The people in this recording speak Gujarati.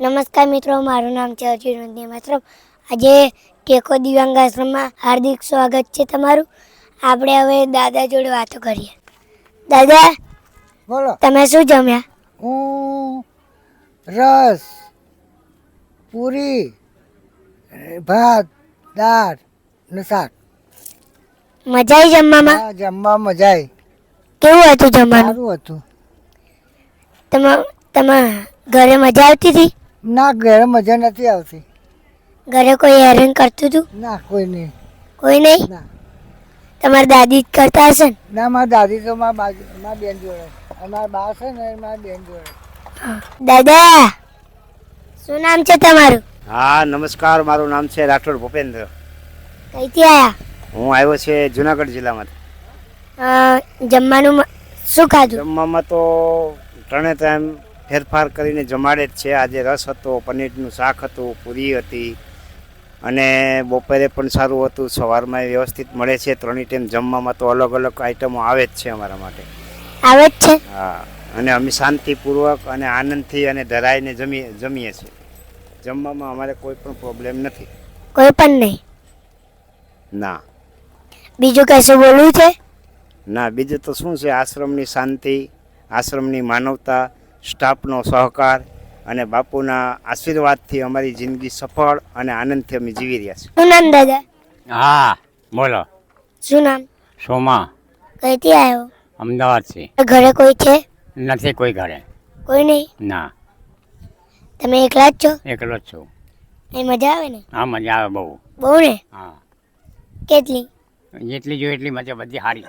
નમસ્કાર મિત્રો, મારું નામ છે અર્જુન માત્ર. આજે ટેકો દિવ્યાંગ આશ્રમમાં હાર્દિક સ્વાગત છે તમારું. આપણે હવે દાદા જોડે વાતો કરીએ. દાદા, બોલો. તમે શું જમ્યા? હું રસ, પૂરી, ભાત, દાળ ને શાક. મજા આવી જમવામાં? હા, જમવા મજા આવી. કેવું હતું જમવાનું? સારું હતું. તમારા ઘરે મજા આવતી હતી? ના, ઘરે મજા નથી આવતી. ઘરે કોઈ હેરાન કરતું હતું? ના, કોઈ નહીં. કોઈ નહીં? ના. તમારી દાદી જ કરતા હશે ને? ના, મારી દાદી તો મારા બેન જોડે. અમારા બા છે ને એ મારા બેન જોડે. દાદા, શું નામ છે તમારું? હા, નમસ્કાર. મારું નામ છે રાઠોડ ભૂપેન્દ્ર. કઈથી આયા? હું આવ્યો છે જુનાગઢ જિલ્લામાંથી. જમવાનું શું ખાધું? જમવામાં તો ત્રણે ટાઈમ ફેરફાર કરીને જમાડે જ છે. આજે રસ હતો, પનીરનું શાક હતું, પૂરી હતી અને બપોરે પણ સારું હતું. સવારમાં વ્યવસ્થિત મળે છે. ત્રણેય ટાઈમ જમવામાં તો અલગ અલગ આઈટમો આવે જ છે અમારા માટે. આવે જ છે? હા, અને અમે શાંતિપૂર્વક અને આનંદથી અને ધરાઈને જમીએ છીએ. જમવામાં અમારે કોઈ પણ પ્રોબ્લેમ નથી. કોઈ પણ નહીં? ના બીજું કશું બોલવું છે? ના, બીજું તો શું છે, આશ્રમની શાંતિ, આશ્રમની માનવતા, સ્ટાફનો સહકાર અને બાપુના આશીર્વાદથી અમારી જિંદગી સફળ અને આનંદથી અમે જીવી રહ્યા છીએ. શું નામ દાદા? હા, બોલો. શું નામ? સોમા, કઈથી આવ્યો? અમદાવાદ છે. ઘરે કોઈ છે? નથી કોઈ ઘરે. કોઈ નહીં? ના, તમે એકલા જ છો? એકલો જ છું. એ મજા આવે ને? હા, મજા આવે બહુ. બહુ ને? હા, કેટલી? જેટલી જોઈએ એટલી મજા, બધી સારી.